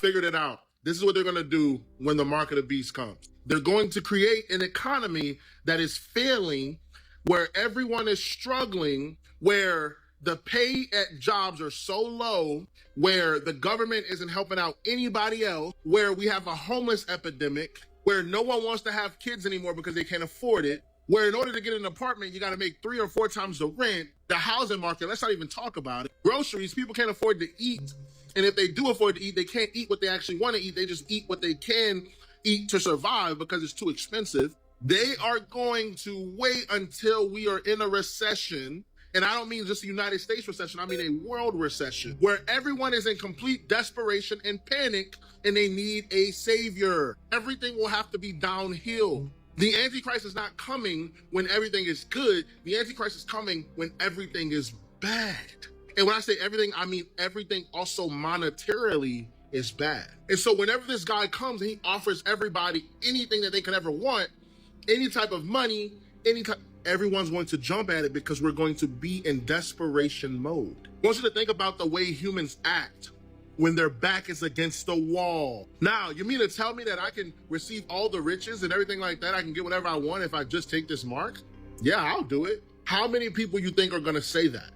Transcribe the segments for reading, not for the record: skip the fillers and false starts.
figured it out. This is what they're going to do when the market of beasts comes. They're going to create an economy that is failing, where everyone is struggling, where the pay at jobs are so low, where the government isn't helping out anybody else, where we have a homeless epidemic, where no one wants to have kids anymore because they can't afford it, where in order to get an apartment, you got to make 3 or 4 times the rent. The housing market, let's not even talk about it. Groceries, people can't afford to eat. And if they do afford to eat, they can't eat what they actually want to eat. They just eat what they can eat to survive because it's too expensive. They are going to wait until we are in a recession. And I don't mean just a United States recession, I mean a world recession, where everyone is in complete desperation and panic and they need a savior. Everything will have to be downhill. The Antichrist is not coming when everything is good. The Antichrist is coming when everything is bad. And when I say everything, I mean everything also monetarily is bad. And so whenever this guy comes and he offers everybody anything that they could ever want, any type of money, everyone's going to jump at it because we're going to be in desperation mode. I want you to think about the way humans act when their back is against the wall. Now, you mean to tell me that I can receive all the riches and everything like that? I can get whatever I want if I just take this mark? Yeah, I'll do it. How many people you think are gonna say that?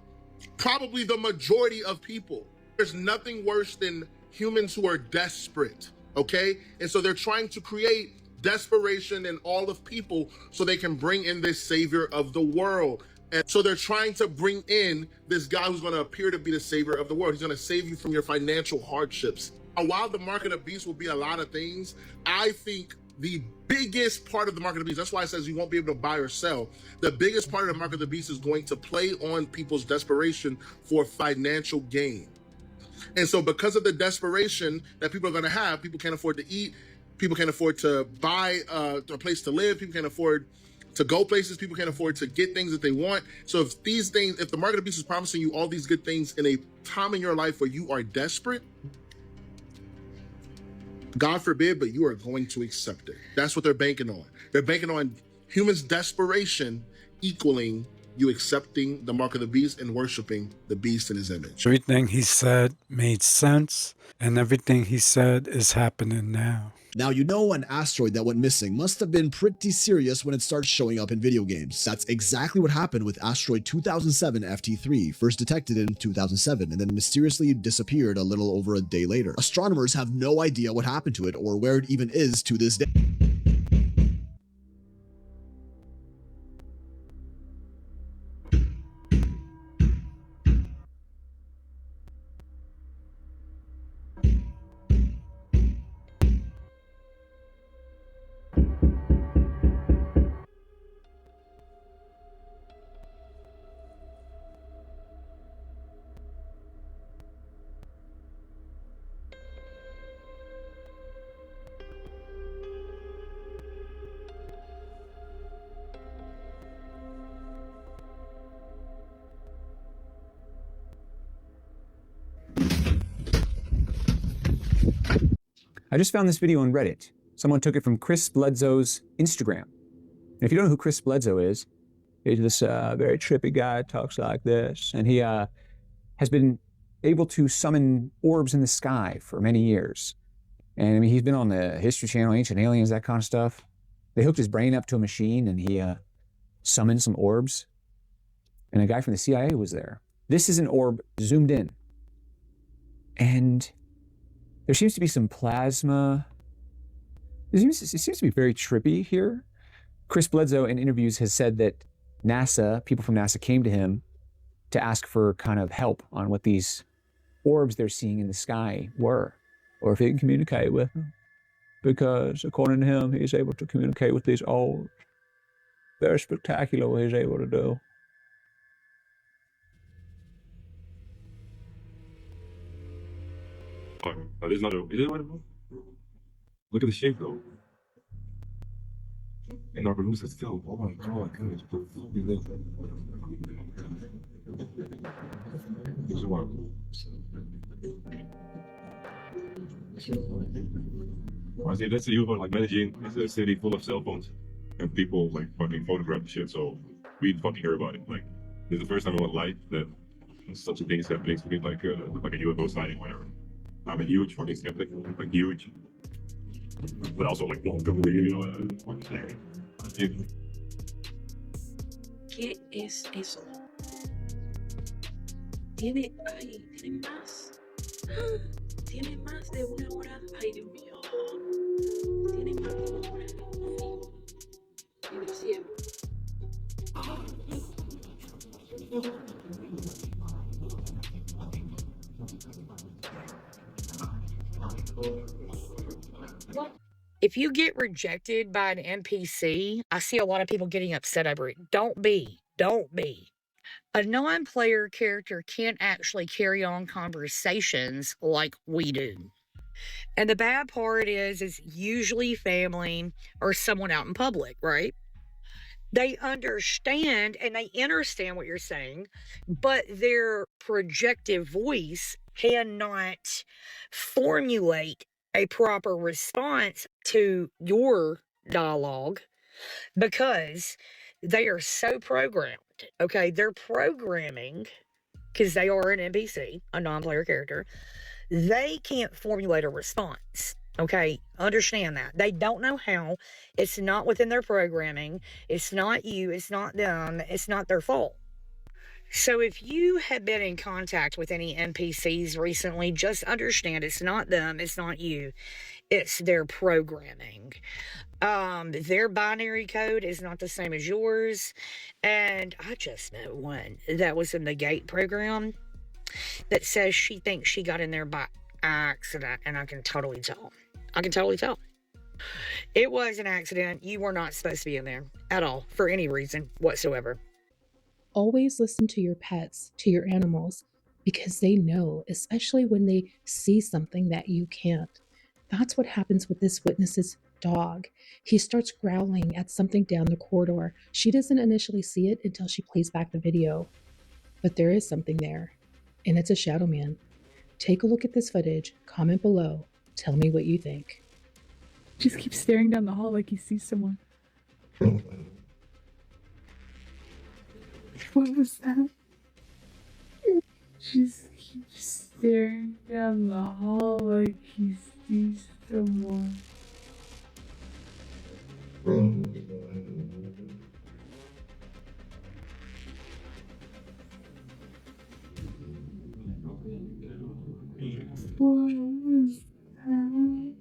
Probably the majority of people. There's nothing worse than humans who are desperate, okay? And so they're trying to create desperation in all of people so they can bring in this savior of the world. And so they're trying to bring in this guy who's gonna appear to be the savior of the world. He's gonna save you from your financial hardships. And while the market of beasts will be a lot of things, I think the biggest part of the market of beasts, that's why it says you won't be able to buy or sell. The biggest part of the market of the beast is going to play on people's desperation for financial gain. And so because of the desperation that people are gonna have, people can't afford to eat, people can't afford to buy a place to live, people can't afford to go places, people can't afford to get things that they want. So if the market of beasts is promising you all these good things in a time in your life where you are desperate, God forbid, but you are going to accept it. That's what they're banking on. They're banking on humans' desperation equaling you accepting the mark of the beast and worshiping the beast in his image. Everything he said made sense, and everything he said is happening now. Now, you know, an asteroid that went missing must have been pretty serious when it started showing up in video games. That's exactly what happened with asteroid 2007 FT3, first detected in 2007 and then mysteriously disappeared a little over a day later. Astronomers have no idea what happened to it or where it even is to this day. I just found this video on Reddit. Someone took it from Chris Bledsoe's Instagram. And if you don't know who Chris Bledsoe is, he's this very trippy guy, talks like this, and he has been able to summon orbs in the sky for many years. And I mean, he's been on the History Channel, Ancient Aliens, that kind of stuff. They hooked his brain up to a machine and he summoned some orbs. And a guy from the CIA was there. This is an orb zoomed in. And there seems to be some plasma. It seems to be very trippy here. Chris Bledsoe in interviews has said that people from NASA came to him to ask for kind of help on what these orbs they're seeing in the sky were, or if he can communicate with them. Because according to him, he's able to communicate with these orbs. Very spectacular what he's able to do. Oh, there's another. Is it one? Look at the shape though. And our balloons are still. Oh my god, goodness. This is one. I see that's the UFO like managing. It's a city full of cell phones and people like fucking photograph the shit. So we fucking hear about it. Like this is the first time in my life that such a thing is happening to me, like a UFO sighting, whatever. I'm a huge fucking skeptic, like huge, but also like don't believe, you know. ¿Qué es eso? Tiene, ay, tiene más. Tiene más de una hora. Ay, Dios mío. Tiene más de una hora. En el cielo. If you get rejected by an NPC, I see a lot of people getting upset over it. Don't be. Don't be. A non-player character can't actually carry on conversations like we do. And the bad part is usually family or someone out in public, right? They understand and they understand what you're saying, but their projective voice cannot formulate a proper response to your dialogue because they are so programmed. Okay, they're programming because they are an NPC, a non-player character. They can't formulate a response. Okay, understand that. They don't know how. It's not within their programming. It's not you. It's not them. It's not their fault. So if you have been in contact with any NPCs recently, just understand it's not them. It's not you. It's their programming. Their binary code is not the same as yours. And I just know one that was in the gate program that says she thinks she got in there by accident, and I can totally tell. I can totally tell. It was an accident. You were not supposed to be in there at all for any reason whatsoever. Always listen to your pets, to your animals, because they know, especially when they see something that you can't. That's what happens with this witness's dog. He starts growling at something down the corridor. She doesn't initially see it until she plays back the video. But there is something there, and it's a shadow man. Take a look at this footage, comment below, tell me what you think. Just keeps staring down the hall like he sees someone. What was that? Just keeps staring down the hall like he sees someone. What was that?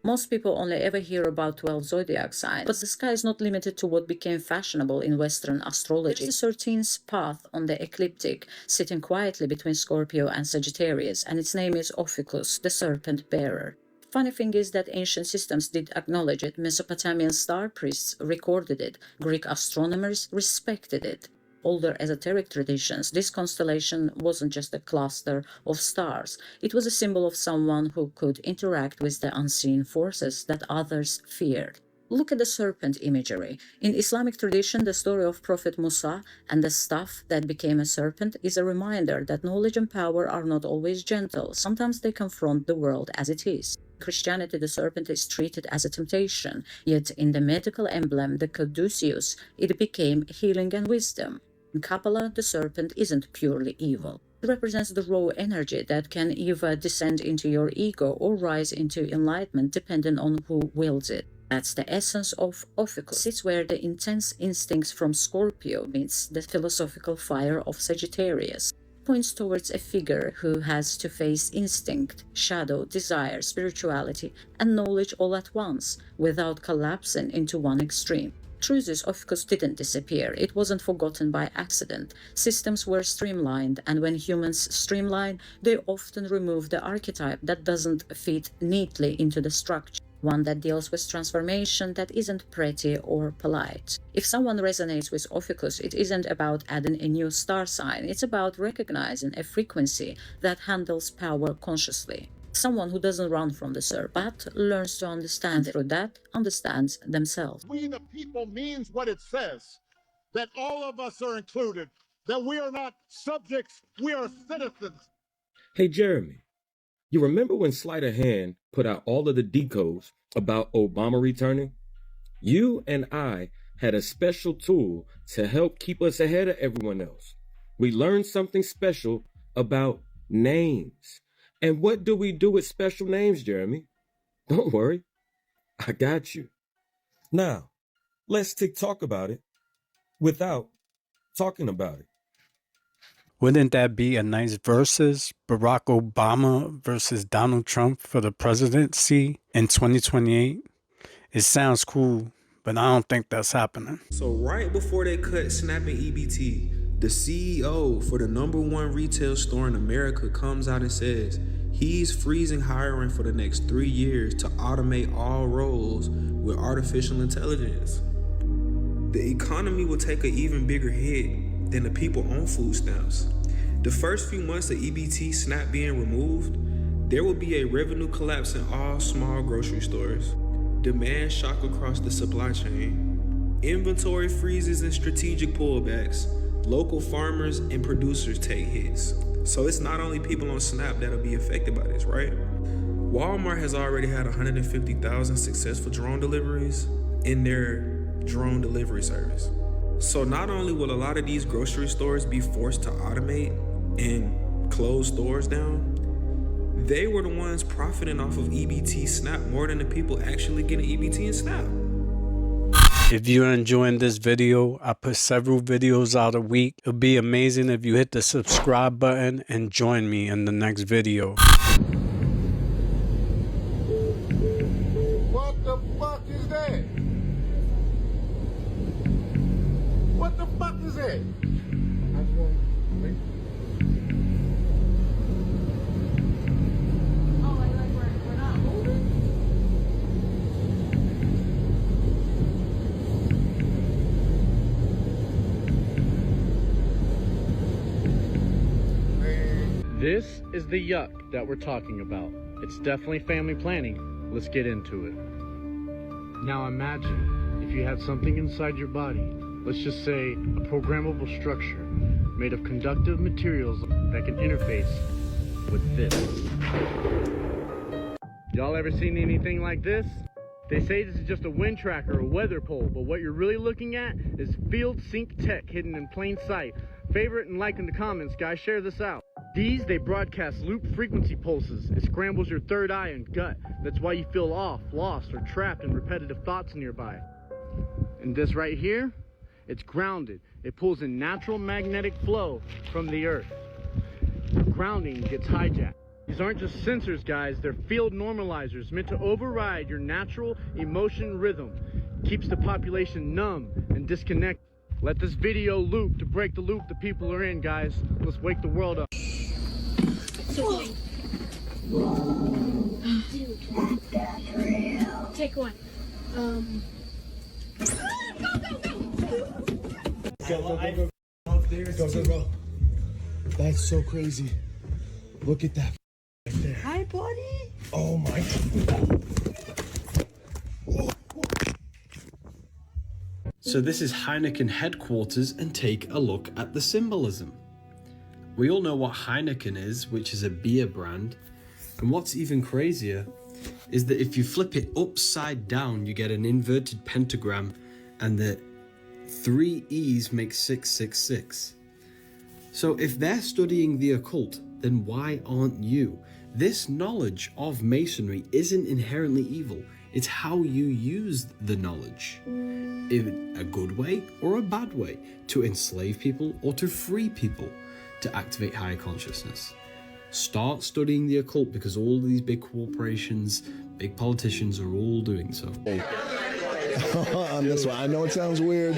Most people only ever hear about 12 zodiac signs, but the sky is not limited to what became fashionable in Western astrology. There's the 13th path on the ecliptic, sitting quietly between Scorpio and Sagittarius, and its name is Ophicus, the serpent bearer. Funny thing is that ancient systems did acknowledge it, Mesopotamian star priests recorded it, Greek astronomers respected it. Older esoteric traditions, this constellation wasn't just a cluster of stars. It was a symbol of someone who could interact with the unseen forces that others feared. Look at the serpent imagery. In Islamic tradition, the story of Prophet Musa and the staff that became a serpent is a reminder that knowledge and power are not always gentle. Sometimes they confront the world as it is. In Christianity, the serpent is treated as a temptation, yet in the medical emblem, the caduceus, it became healing and wisdom. In Kabbalah, the serpent isn't purely evil. It represents the raw energy that can either descend into your ego or rise into enlightenment depending on who wields it. That's the essence of Ophicus. It's where the intense instincts from Scorpio meets the philosophical fire of Sagittarius. It points towards a figure who has to face instinct, shadow, desire, spirituality, and knowledge all at once, without collapsing into one extreme. Truth is, Ophicus didn't disappear. It wasn't forgotten by accident. Systems were streamlined, and when humans streamline, they often remove the archetype that doesn't fit neatly into the structure. One that deals with transformation that isn't pretty or polite. If someone resonates with Ophicus, it isn't about adding a new star sign. It's about recognizing a frequency that handles power consciously. Someone who doesn't run from the serpent, but learns to understand through that, understands themselves. We the people means what it says, that all of us are included, that we are not subjects, we are citizens. Hey, Jeremy, you remember when Sleight of Hand put out all of the decodes about Obama returning? You and I had a special tool to help keep us ahead of everyone else. We learned something special about names. And what do we do with special names, Jeremy? Don't worry, I got you. Now, let's talk about it without talking about it. Wouldn't that be a nice versus Barack Obama versus Donald Trump for the presidency in 2028? It sounds cool, but I don't think that's happening. So right before they cut Snap and EBT, the CEO for the #1 retail store in America comes out and says he's freezing hiring for the next 3 years to automate all roles with artificial intelligence. The economy will take an even bigger hit than the people on food stamps. The first few months of EBT SNAP being removed, there will be a revenue collapse in all small grocery stores. Demand shock across the supply chain. Inventory freezes and strategic pullbacks. Local farmers and producers take hits. So it's not only people on SNAP that'll be affected by this, right? Walmart has already had 150,000 successful drone deliveries in their drone delivery service. So not only will a lot of these grocery stores be forced to automate and close stores down, they were the ones profiting off of EBT SNAP more than the people actually getting EBT and SNAP. If you're enjoying this video, I put several videos out a week. It'll be amazing if you hit the subscribe button and join me in the next video. What the fuck is that? What the fuck is that? This is the yuck that we're talking about. It's definitely family planning. Let's get into it. Now imagine if you had something inside your body, let's just say a programmable structure made of conductive materials that can interface with this. Y'all ever seen anything like this? They say this is just a wind tracker or weather pole, but what you're really looking at is field sync tech hidden in plain sight. Favorite and like in the comments, guys. Share this out. They broadcast loop frequency pulses. It scrambles your third eye and gut. That's why you feel off, lost, or trapped in repetitive thoughts nearby. And this right here, it's grounded. It pulls in natural magnetic flow from the earth. Grounding gets hijacked. These aren't just sensors, guys. They're field normalizers meant to override your natural emotion rhythm. Keeps the population numb and disconnected. Let this video loop to break the loop the people are in, guys. Let's wake the world up. Take one. Go. That's so crazy. Look at that right there. Hi, buddy. Oh my God. So this is Heineken headquarters, and take a look at the symbolism. We all know what Heineken is, which is a beer brand. And what's even crazier is that if you flip it upside down, you get an inverted pentagram, and the 3 E's make 666. So if they're studying the occult, then why aren't you? This knowledge of masonry isn't inherently evil. It's how you use the knowledge, in a good way or a bad way, to enslave people or to free people, to activate higher consciousness. Start studying the occult, because all these big corporations, big politicians are all doing so. On this one, I know it sounds weird,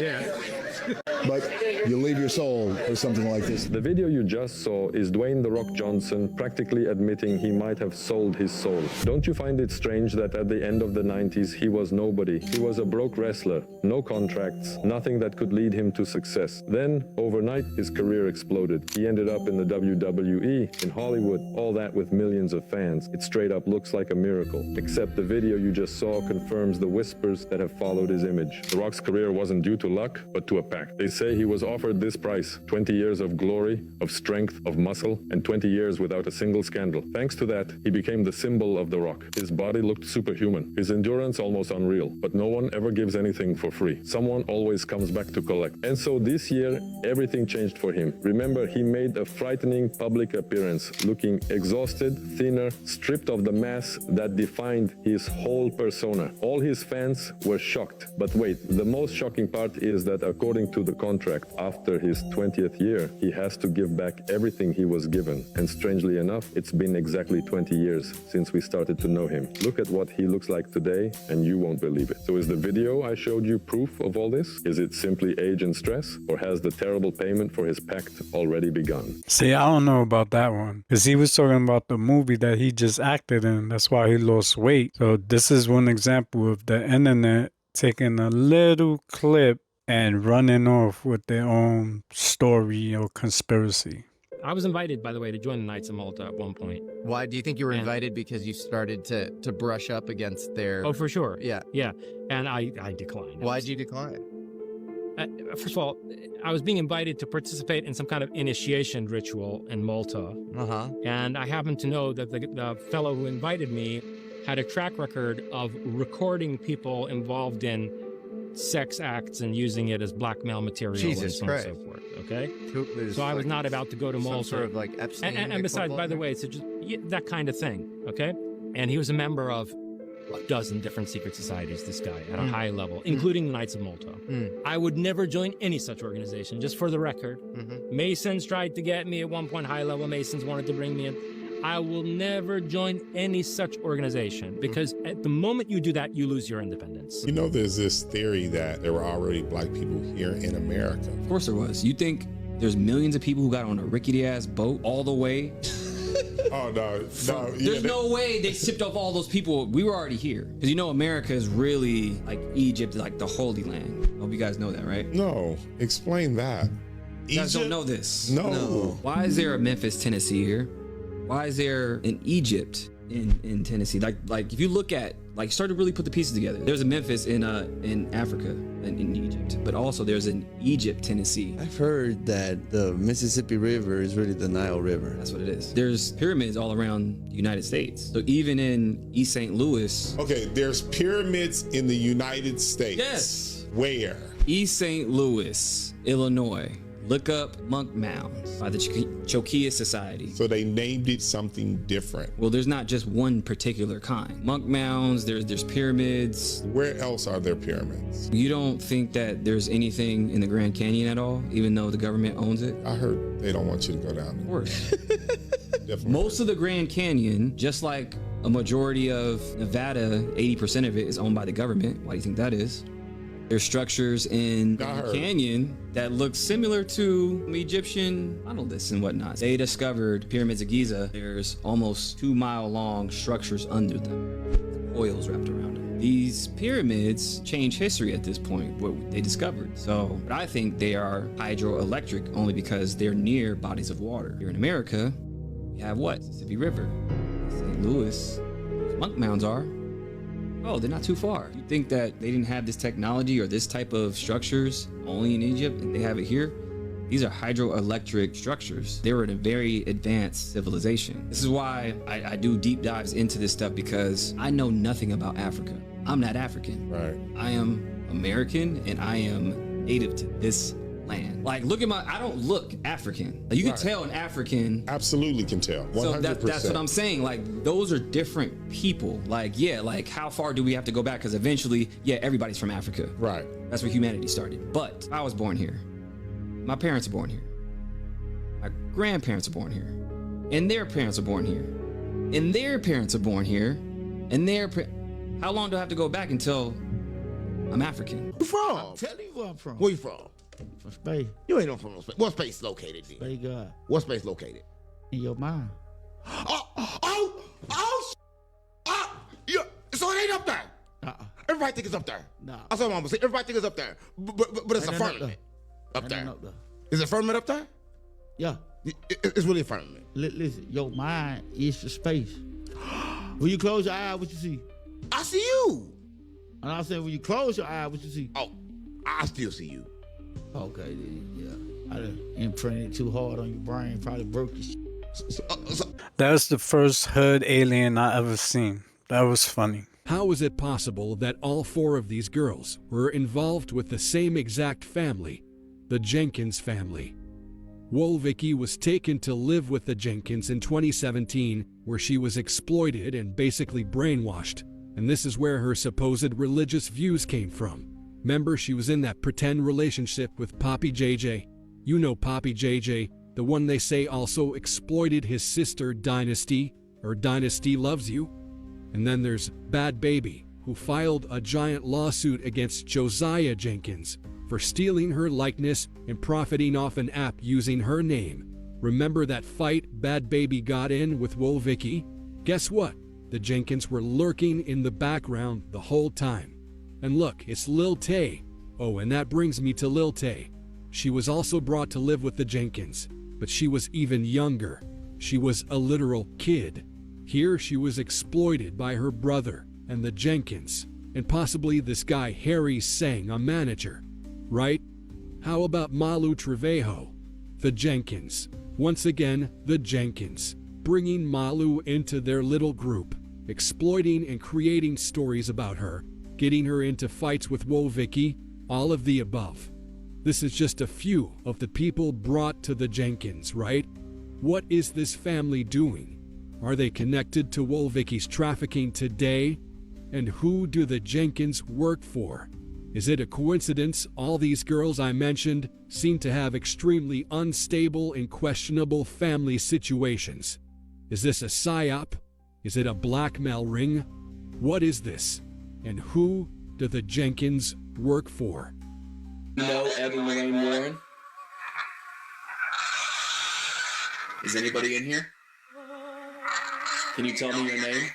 but you leave your soul for something like this. The video you just saw is Dwayne "The Rock" Johnson practically admitting he might have sold his soul. Don't you find it strange that at the end of the 90s he was nobody? He was a broke wrestler, no contracts, nothing that could lead him to success. Then, overnight, his career exploded. He ended up in the WWE, in Hollywood, all that with millions of fans. It straight up looks like a miracle. Except the video you just saw confirms the whispers that have followed his image. The Rock's career wasn't due to luck, but to a pact. They say he was offered offered this price: 20 years of glory, of strength, of muscle, and 20 years without a single scandal. Thanks to that, he became the symbol of The Rock. His body looked superhuman, his endurance almost unreal, but no one ever gives anything for free. Someone always comes back to collect. And so this year, everything changed for him. Remember, he made a frightening public appearance, looking exhausted, thinner, stripped of the mask that defined his whole persona. All his fans were shocked. But wait, the most shocking part is that according to the contract, after his 20th year, he has to give back everything he was given. And strangely enough, it's been exactly 20 years since we started to know him. Look at what he looks like today, and you won't believe it. So is the video I showed you proof of all this? Is it simply age and stress, or has the terrible payment for his pact already begun? See, I don't know about that one, because he was talking about the movie that he just acted in. That's why he lost weight. So this is one example of the internet taking a little clip and running off with their own story or conspiracy. I was invited, by the way, to join the Knights of Malta at one point. Why do you think you were invited? Because you started to brush up against their... Oh, for sure. Yeah. Yeah. And I declined. Why did you decline? First of all, I was being invited to participate in some kind of initiation ritual in Malta. And I happened to know that the fellow who invited me had a track record of recording people involved in sex acts and using it as blackmail material and so on and so forth. Okay? So I was not about to go to Malta. Some sort of like Epstein. And besides, by the way, it's just that kind of thing. Okay? And he was a member of a dozen different secret societies, this guy, at a high level, including the Knights of Malta. I would never join any such organization, just for the record. Masons tried to get me at one point, high level Masons wanted to bring me in. I will never join any such organization, because at the moment you do that, you lose your independence. You know, there's this theory that there were already black people here in America. Of course there was. You think there's millions of people who got on a rickety-ass boat all the way? Oh, no. There's no way they shipped off all those people. We were already here. Because you know America is really like Egypt, like the Holy Land. I hope you guys know that, right? No. Explain that. You guys don't know this? No. Why is there a Memphis, Tennessee here? Why is there an Egypt in Tennessee? Like if you look at, like, start to really put the pieces together. There's a Memphis in Africa and in Egypt, but also there's an Egypt, Tennessee. I've heard that the Mississippi River is really the Nile River. That's what it is. There's pyramids all around the United States. So even in East St. Louis. Okay, there's pyramids in the United States. Yes. Where? East St. Louis, Illinois. Look up Monk Mounds by the Chokia Society. So they named it something different. Well, there's not just one particular kind. Monk Mounds, there's pyramids. Where else are there pyramids? You don't think that there's anything in the Grand Canyon at all, even though the government owns it? I heard they don't want you to go down there. Of course. Most of the Grand Canyon, just like a majority of Nevada, 80% of it is owned by the government. Why do you think that is? There's structures in the canyon that look similar to Egyptian monoliths and whatnot. They discovered pyramids of Giza. There's almost 2-mile-long structures under them, oils wrapped around them. These pyramids change history at this point, what they discovered. So, but I think they are hydroelectric only because they're near bodies of water. Here in America, you have what? Mississippi River. St. Louis, Monk Mounds are. Oh, they're not too far. You think that they didn't have this technology or this type of structures only in Egypt and they have it here? These are hydroelectric structures. They were in a very advanced civilization. This is why I do deep dives into this stuff, because I know nothing about Africa. I'm not African. Right. I am American and I am native to this land. Like, look at I don't look African. Like, you can tell an African. Absolutely can tell. 100%. So that's what I'm saying. Like, those are different people. Like, yeah, like how far do we have to go back? Because eventually, yeah, everybody's from Africa. Right. That's where humanity started. But I was born here. My parents are born here. My grandparents are born here. And their parents are born here. And their parents are born here. And how long do I have to go back until I'm African? Where you from? Tell me where I'm from. Where you from? From space. You ain't no from no space. What space located then? Space God. What space located? In your mind. Yeah. So it ain't up there. Everybody think it's up there. Nah. That's what I'm gonna say. Everybody think it's up there. But it's a firmament. Up there. Is it a firmament up there? Yeah. It's really a firmament. Listen, your mind is the space. When you close your eye, what you see? I see you. And I said, when you close your eye, what you see? Oh, I still see you. Okay, yeah. I'd have imprinted it too hard on your brain, probably broke your shit. That's the first hood alien I ever seen. That was funny. How is it possible that all 4 of these girls were involved with the same exact family, the Jenkins family? Wolvicki was taken to live with the Jenkins in 2017, where she was exploited and basically brainwashed. And this is where her supposed religious views came from. Remember, she was in that pretend relationship with Poppy JJ. You know Poppy JJ, the one they say also exploited his sister Dynasty, or Dynasty Loves You. And then there's Bad Baby, who filed a giant lawsuit against Josiah Jenkins for stealing her likeness and profiting off an app using her name. Remember that fight Bad Baby got in with Wolvicki? Guess what? The Jenkins were lurking in the background the whole time. And look, it's Lil Tay. Oh, and that brings me to Lil Tay. She was also brought to live with the Jenkins, but she was even younger. She was a literal kid. Here she was exploited by her brother and the Jenkins, and possibly this guy Harry Sang, a manager. Right? How about Malu Trevejo? The Jenkins. Once again, the Jenkins. Bringing Malu into their little group, exploiting and creating stories about her, getting her into fights with Wolvicki, all of the above. This is just a few of the people brought to the Jenkins, right? What is this family doing? Are they connected to Wolvicki's trafficking today? And who do the Jenkins work for? Is it a coincidence all these girls I mentioned seem to have extremely unstable and questionable family situations? Is this a psyop? Is it a blackmail ring? What is this? And who do the Jenkins work for? You know Evan Lorraine Warren? Is anybody in here? Can you tell me your name?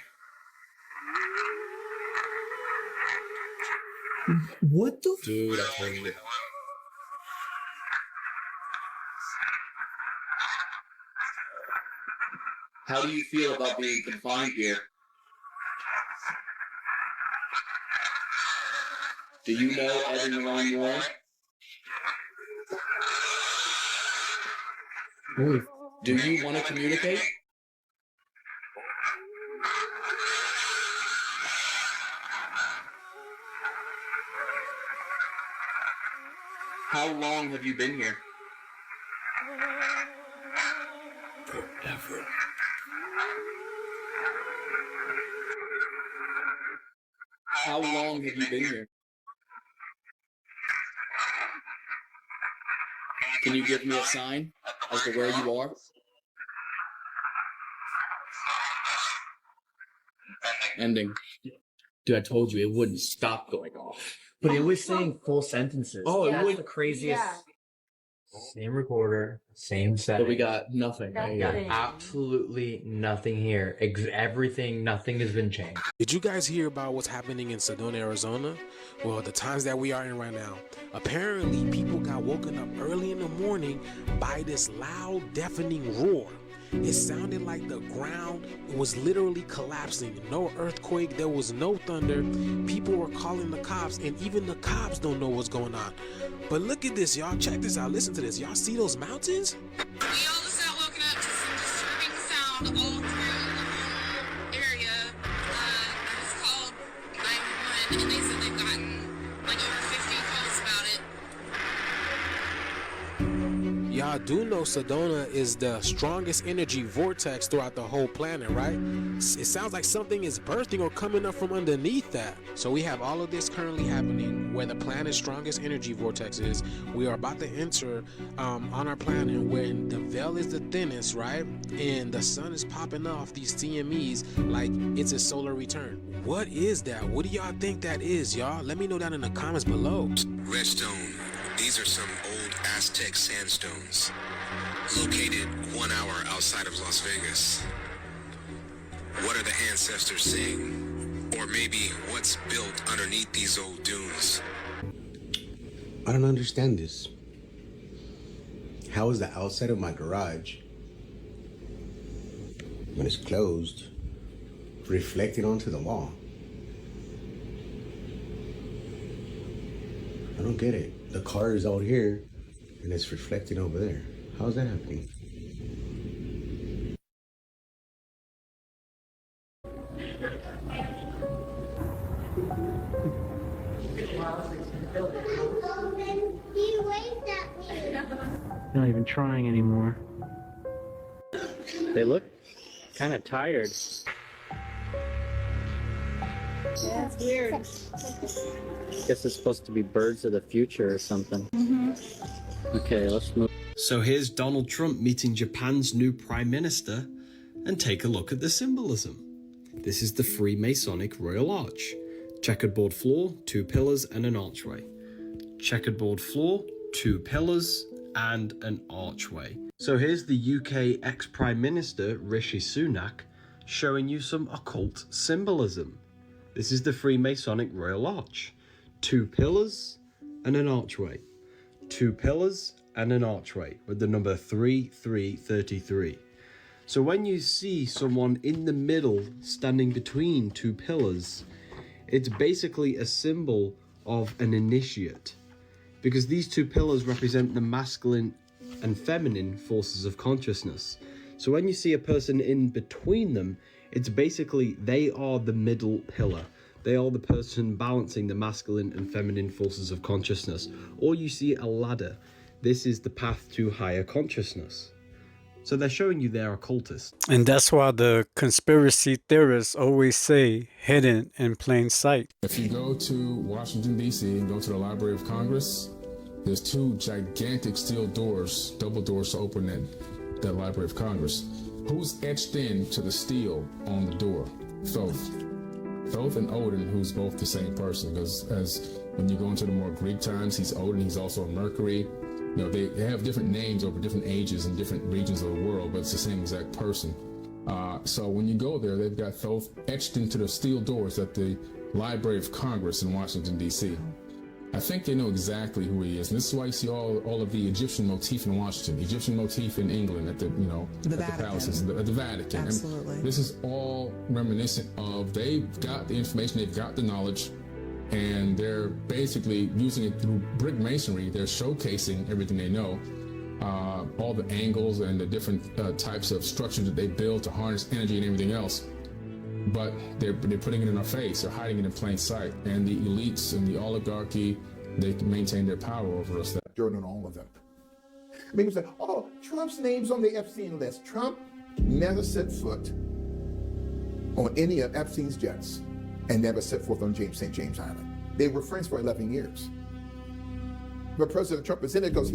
What the Dude, I told you. How do you feel about being confined here? Do you know Evan Lorraine Warren? Do you want to communicate? How long have you been here? Forever. How long have you been here? Can you give me a sign as to where you are? Ending. Dude, I told you it wouldn't stop going off. But it was saying full sentences. Oh, That's it would. the craziest. Same recorder, same setting. But we got nothing. Absolutely nothing here. Everything, nothing has been changed. Did you guys hear about what's happening in Sedona, Arizona? Well, the times that we are in right now, apparently people got woken up early in the morning by this loud, deafening roar. It sounded like the ground was literally collapsing. No earthquake, there was no thunder. People were calling the cops, and even the cops don't know what's going on. But look at this, y'all. Check this out. Listen to this. Y'all see those mountains? We all just got woken up to some disturbing sound all through the area. I just called 911 and they said they've gotten like over 50 calls about it. Y'all do know Sedona is the strongest energy vortex throughout the whole planet, right? It sounds like something is birthing or coming up from underneath that. So we have all of this currently happening where the planet's strongest energy vortex is. We are about to enter on our planet when the veil is the thinnest, right? And the sun is popping off these CMEs like it's a solar return. What is that? What do y'all think that is, y'all? Let me know down in the comments below. Redstone. These are some old Aztec sandstones, located 1 hour outside of Las Vegas. What are the ancestors saying? Or maybe what's built underneath these old dunes? I don't understand this. How is the outside of my garage, when it's closed, reflecting onto the wall? I don't get it. The car is out here, and it's reflected over there. How's that happening? Not even trying anymore. They look kind of tired. Yeah, it's weird. Guess it's supposed to be birds of the future or something. Okay, let's move. So here's Donald Trump meeting Japan's new Prime Minister, and take a look at the symbolism. This is the Freemasonic Royal Arch. Checkerboard floor, 2 pillars and an archway. Checkerboard floor, 2 pillars and an archway. So here's the UK ex-Prime Minister Rishi Sunak showing you some occult symbolism. This is the Freemasonic Royal Arch. 2 pillars and an archway. 2 pillars and an archway with the number 3333. So when you see someone in the middle standing between 2 pillars, it's basically a symbol of an initiate, because these 2 pillars represent the masculine and feminine forces of consciousness. So when you see a person in between them, it's basically they are the middle pillar. They are the person balancing the masculine and feminine forces of consciousness. Or you see a ladder. This is the path to higher consciousness. So they're showing you they're occultists. And that's why the conspiracy theorists always say hidden in plain sight. If you go to Washington, D.C. and go to the Library of Congress, there's 2 gigantic steel doors, double doors to open that Library of Congress. Who's etched into the steel on the door? Thoth. Thoth and Odin, who's both the same person, because as when you go into the more Greek times, he's Odin, he's also Mercury. You know, they have different names over different ages and different regions of the world, but it's the same exact person. So when you go there, they've got Thoth etched into the steel doors at the Library of Congress in Washington, D.C. I think they know exactly who he is, and this is why you see all of the Egyptian motif in Washington, Egyptian motif in England at the palaces, at the Vatican. Absolutely. And this is all reminiscent of, they've got the information, they've got the knowledge, and they're basically using it through brick masonry. They're showcasing everything they know, all the angles and the different types of structures that they build to harness energy and everything else. But they're putting it in our face. They're hiding it in plain sight. And the elites and the oligarchy, they maintain their power over us. Jordan, all of them. People say, oh, Trump's name's on the Epstein list. Trump never set foot on any of Epstein's jets and never set forth on St. James Island. They were friends for 11 years. But President Trump is in it because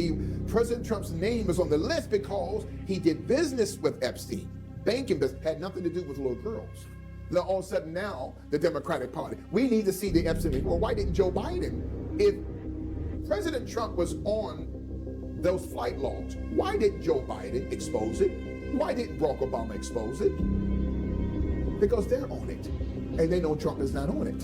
President Trump's name is on the list because he did business with Epstein. Banking business had nothing to do with little girls. Now, all of a sudden now, the Democratic Party, we need to see the Epstein report. Well, why didn't Joe Biden? If President Trump was on those flight logs, why didn't Joe Biden expose it? Why didn't Barack Obama expose it? Because they're on it, and they know Trump is not on it.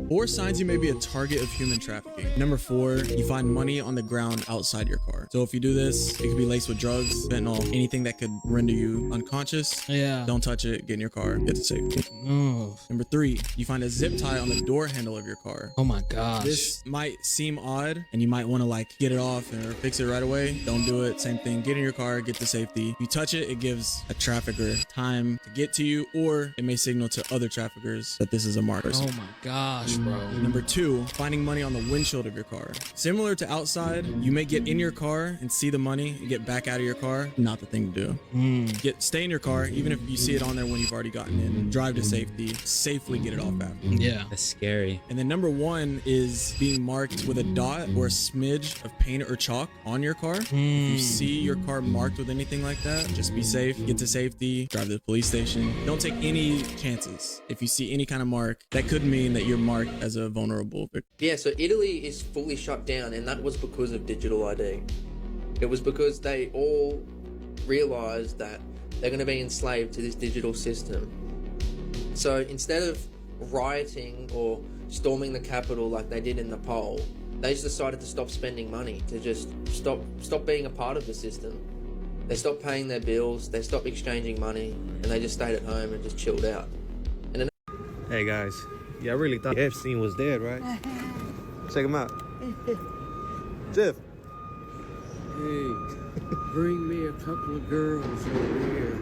4 signs you may be a target of human trafficking. Number 4, you find money on the ground outside your car. So if you do this, it could be laced with drugs, fentanyl, anything that could render you unconscious. Yeah. Don't touch it, get in your car, get to safety. Oh. Number 3, you find a zip tie on the door handle of your car. Oh my gosh. This might seem odd and you might want to like get it off or fix it right away. Don't do it. Same thing, get in your car, get to safety. If you touch it, it gives a trafficker time to get to you, or it may signal to other traffickers that this is a mark person. Oh my gosh, bro. Number 2, finding money on the windshield of your car. Similar to outside, you may get in your car and see the money and get back out of your car. Not the thing to do. Stay in your car, even if you see it on there when you've already gotten in. Drive to safety, safely get it off after. Yeah, that's scary. And then number 1 is being marked with a dot or a smidge of paint or chalk on your car. If you see your car marked with anything like that, just be safe, get to safety, drive to the police station. Don't take any chances. If you see any kind of mark, that could mean that you're marked as a vulnerable victim. Yeah, so Italy is fully shut down, and that was because of digital ID. It was because they all realized that they're going to be enslaved to this digital system. So instead of rioting or storming the Capitol like they did in Nepal, they just decided to stop spending money, to just stop being a part of the system. They stopped paying their bills, they stopped exchanging money, and they just stayed at home and just chilled out. And then hey guys, yeah, I really thought Epstein was dead, right? Check him out. Jeff. Hey, bring me a couple of girls over here.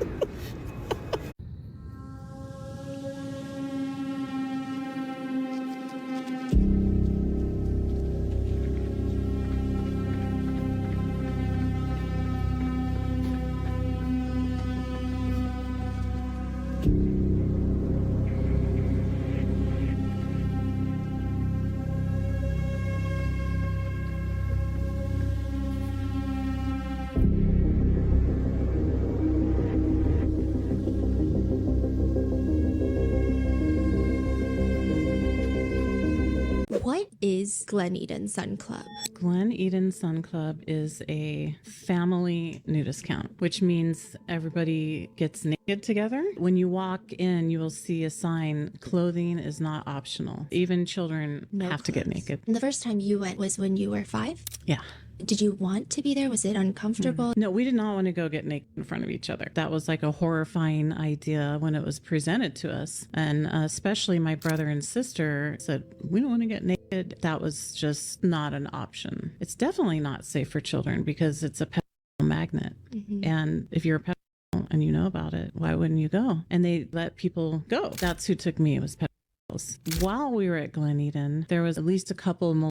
What is Glen Eden Sun Club? Glen Eden Sun Club is a family nudist camp, which means everybody gets naked together. When you walk in, you will see a sign, clothing is not optional. Even children have to get naked. And the first time you went was when you were 5? Yeah. Did you want to be there? Was it uncomfortable? No, we did not want to go get naked in front of each other. That was like a horrifying idea when it was presented to us. And especially my brother and sister said, we don't want to get naked. That was just not an option. It's definitely not safe for children because it's a pedophile magnet. And if you're a pedophile and you know about it, why wouldn't you go? And they let people go. That's who took me, was pedophiles. While we were at Glen Eden, there was at least a couple of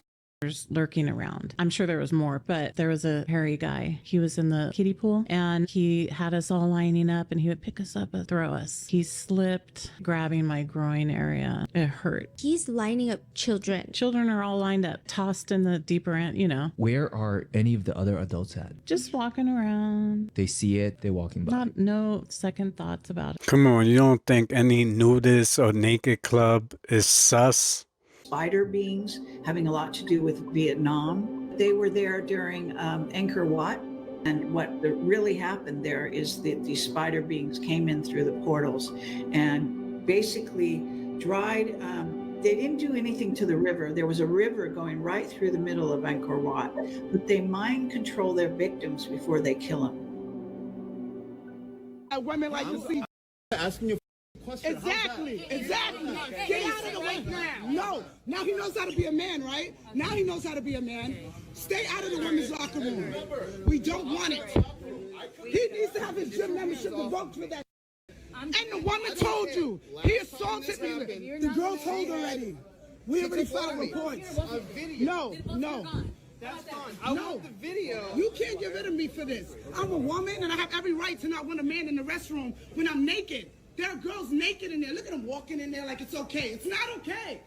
lurking around. I'm sure there was more, but there was a hairy guy. He was in the kiddie pool and he had us all lining up and he would pick us up and throw us. He slipped, grabbing my groin area. It hurt. He's lining up children. Children are all lined up, tossed in the deeper end, you know. Where are any of the other adults at? Just walking around. They see it, they're walking by. No second thoughts about it. Come on, you don't think any nudist or naked club is sus? Spider beings having a lot to do with Vietnam. They were there during Angkor Wat, and what really happened there is that these spider beings came in through the portals and basically dried. They didn't do anything to the river. There was a river going right through the middle of Angkor Wat, but they mind control their victims before they kill them. Women like to see asking you. Exactly. Get out of the way now. No. Now he knows how to be a man, right? Now he knows how to be a man. Stay out of the women's locker room. We don't want it. He needs to have his gym membership revoked for that. And the woman told you. He assaulted me. The girl told already. We already filed reports. No. That's fine. I want the video. You can't get rid of me for this. I'm a woman and I have every right to not want a man in the restroom when I'm naked. There are girls naked in there. Look at them walking in there like it's okay. It's not okay.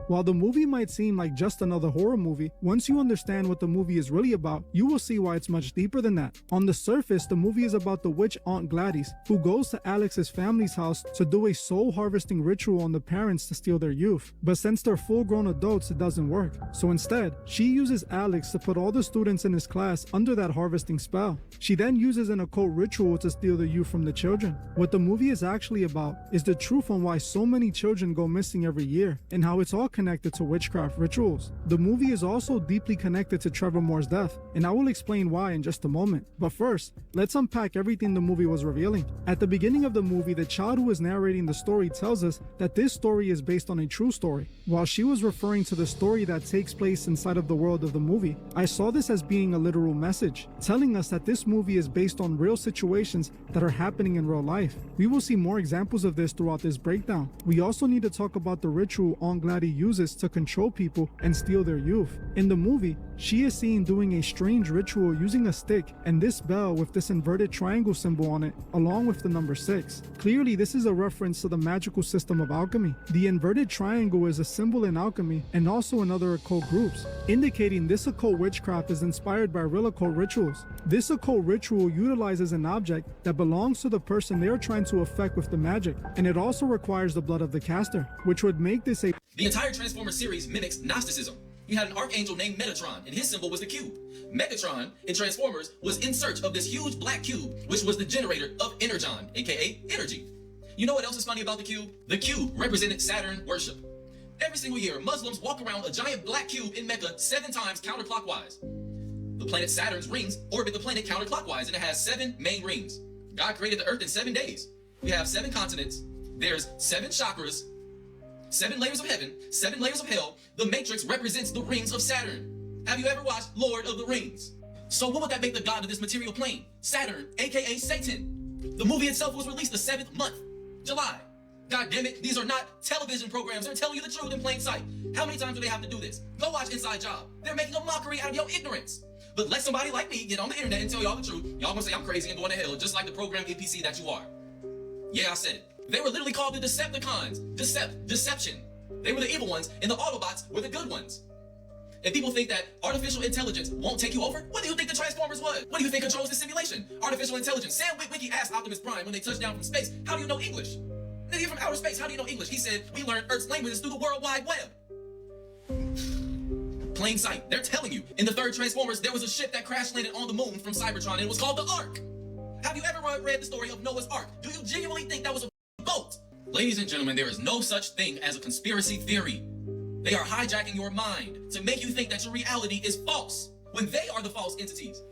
While the movie might seem like just another horror movie, once you understand what the movie is really about, you will see why it's much deeper than that. On the surface, the movie is about the witch Aunt Gladys, who goes to Alex's family's house to do a soul harvesting ritual on the parents to steal their youth. But since they're full-grown adults, it doesn't work. So instead, she uses Alex to put all the students in his class under that harvesting spell. She then uses an occult ritual to steal the youth from the children. What the movie is actually about is the truth on why so many children go missing every year, and how it's all connected to witchcraft rituals. The movie is also deeply connected to Trevor Moore's death, and I will explain why in just a moment. But first, let's unpack everything the movie was revealing. At the beginning of the movie, the child who is narrating the story tells us that this story is based on a true story. While she was referring to the story that takes place inside of the world of the movie, I saw this as being a literal message, telling us that this movie is based on real situations that are happening in real life. We will see more examples of this throughout this breakdown. We also need to talk about the ritual Aunt Gladys uses to control people and steal their youth. In the movie, she is seen doing a strange ritual using a stick and this bell with this inverted triangle symbol on it, along with the number 6. Clearly, this is a reference to the magical system of alchemy. The inverted triangle is a symbol in alchemy and also in other occult groups, indicating this occult witchcraft is inspired by real occult rituals. This occult ritual utilizes an object that belongs to the person they are trying to affect with the magic, and it also requires the blood of the caster, which would make this a... The entire Transformers series mimics Gnosticism. You had an archangel named Metatron, and his symbol was the cube. Megatron in Transformers was in search of this huge black cube, which was the generator of Energon, aka energy. You know what else is funny about the cube? The cube represented Saturn worship. Every single year, Muslims walk around a giant black cube in Mecca 7 times counterclockwise. The planet Saturn's rings orbit the planet counterclockwise, and it has 7 main rings. God created the earth in 7 days. We have 7 continents. There's 7 chakras. 7 layers of heaven, 7 layers of hell. The Matrix represents the rings of Saturn. Have you ever watched Lord of the Rings? So what would that make the god of this material plane? Saturn, aka Satan. The movie itself was released the 7th month, July. God damn it, these are not television programs. They're telling you the truth in plain sight. How many times do they have to do this? Go watch Inside Job. They're making a mockery out of your ignorance. But let somebody like me get on the internet and tell y'all the truth. Y'all gonna say I'm crazy and going to hell, just like the program NPC that you are. Yeah, I said it. They were literally called the Decepticons. Deception. They were the evil ones, and the Autobots were the good ones. If people think that artificial intelligence won't take you over, what do you think the Transformers was? What do you think controls the simulation? Artificial intelligence. Sam Witwicky asked Optimus Prime when they touched down from space, how do you know English? Nigga, you're from outer space, how do you know English? He said, we learned Earth's languages through the World Wide Web. Plain sight. They're telling you. In the third Transformers, there was a ship that crash landed on the moon from Cybertron, and it was called the Ark. Have you ever read the story of Noah's Ark? Do you genuinely think that was a boat? Ladies and gentlemen, there is no such thing as a conspiracy theory. They are hijacking your mind to make you think that your reality is false, when they are the false entities.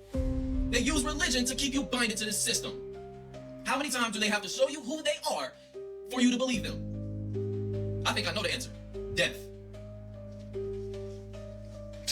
They use religion to keep you binded to this system. How many times do they have to show you who they are for you to believe them? I think I know the answer. Death.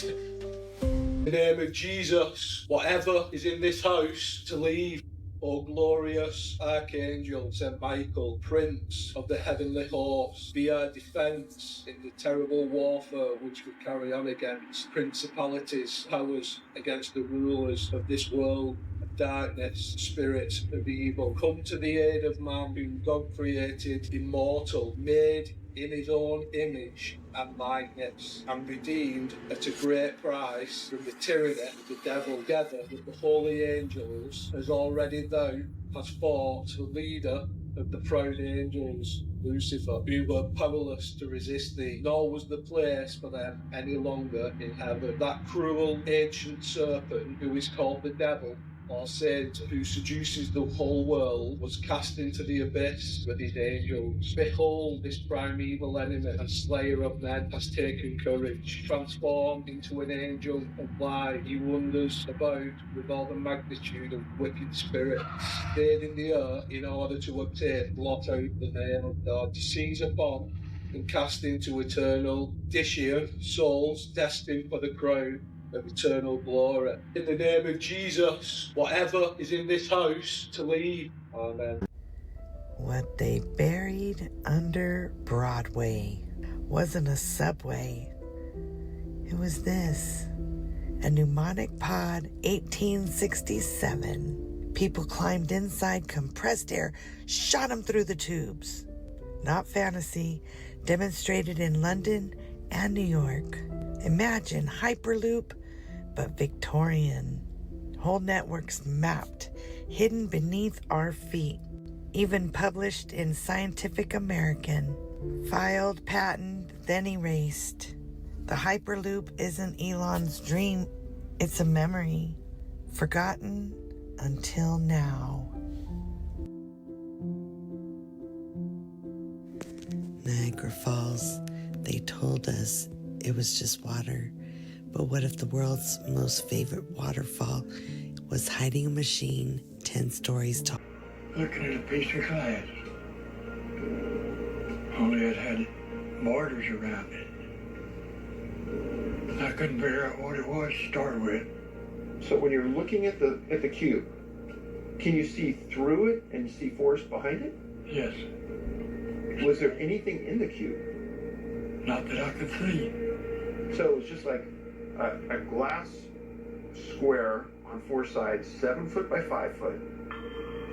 In the name of Jesus, whatever is in this house to leave. O glorious Archangel St. Michael, Prince of the heavenly hosts, be our defence in the terrible warfare which we carry on against principalities, powers, against the rulers of this world of darkness, spirits of evil. Come to the aid of man whom God created immortal, made in his own image and likeness, and redeemed at a great price from the tyranny of the devil, together with the holy angels, as already thou hast fought the leader of the proud angels, Lucifer, who were powerless to resist thee, nor was the place for them any longer in heaven. That cruel ancient serpent, who is called the devil, or Saint, who seduces the whole world, was cast into the abyss with his angels. Behold, this primeval enemy and slayer of men has taken courage, transformed into an angel of light. He wanders about with all the magnitude of wicked spirits, stayed in the earth in order to obtain, blot out the name of God, to seize upon and cast into eternal Dishian souls destined for the crown of eternal glory. In the name of Jesus, whatever is in this house to leave. Amen. What they buried under Broadway wasn't a subway. It was this, a pneumonic pod 1867. People climbed inside, compressed air, shot them through the tubes. Not fantasy, demonstrated in London and New York. Imagine Hyperloop, but Victorian. Whole networks mapped, hidden beneath our feet. Even published in Scientific American. Filed patent, then erased. The Hyperloop isn't Elon's dream, it's a memory. Forgotten until now. Niagara Falls, they told us it was just water. But what if the world's most favorite waterfall was hiding a machine 10 stories tall? Looking at a piece of glass. Only it had borders around it. I couldn't figure out what it was to start with. So when you're looking at the cube, can you see through it and see force behind it? Yes. Was there anything in the cube? Not that I could see. So it was just like a glass square on 4 sides, 7 foot by 5 foot,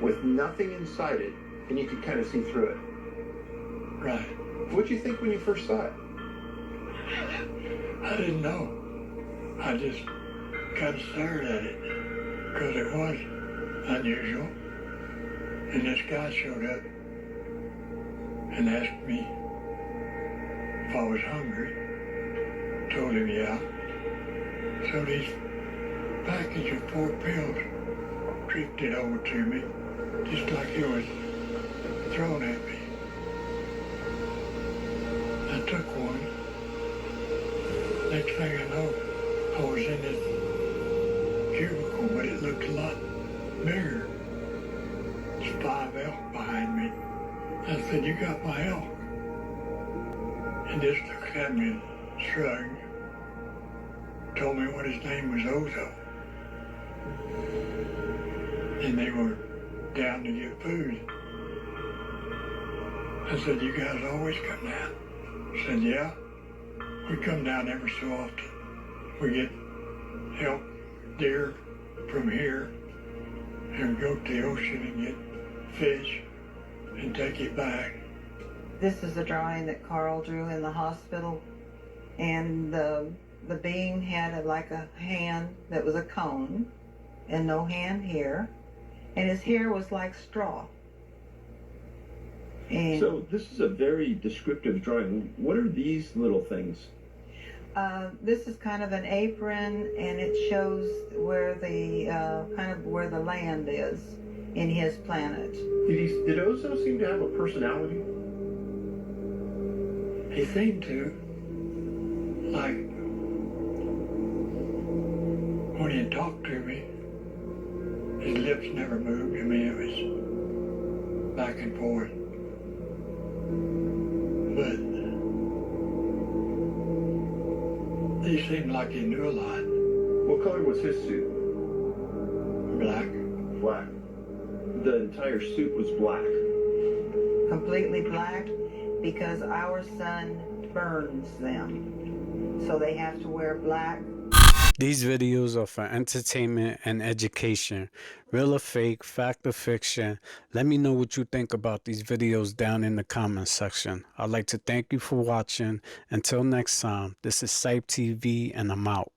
with nothing inside it, and you could kind of see through it. Right. What'd you think when you first saw it? I didn't know. I just kind of stared at it because it was unusual. And this guy showed up and asked me if I was hungry. Told him yeah. So this package of 4 pills drifted over to me, just like it was thrown at me. I took one. Next thing I know, I was in this cubicle, but it looked a lot bigger. There's 5 elk behind me. I said, "You got my elk?" and just looked at me and shrugged. Told me what his name was Ozo. And they were down to get food. I said, you guys always come down? I said, yeah. We come down every so often. We get elk, deer from here, and go to the ocean and get fish and take it back. This is a drawing that Carl drew in the hospital, and the being had like a hand that was a cone, and no hand here, and his hair was like straw. And So this is a very descriptive drawing. What are these little things? this is kind of an apron, and it shows where the kind of where the land is in his planet. Did Ozo seem to have a personality? He seemed to. Like, when he talked to me, his lips never moved. I mean, it was back and forth. But he seemed like he knew a lot. What color was his suit? Black. Black. The entire suit was black. Completely black, because our sun burns them. So they have to wear black. These videos are for entertainment and education. Real or fake, fact or fiction. Let me know what you think about these videos down in the comment section. I'd like to thank you for watching. Until next time, this is CYPTV and I'm out.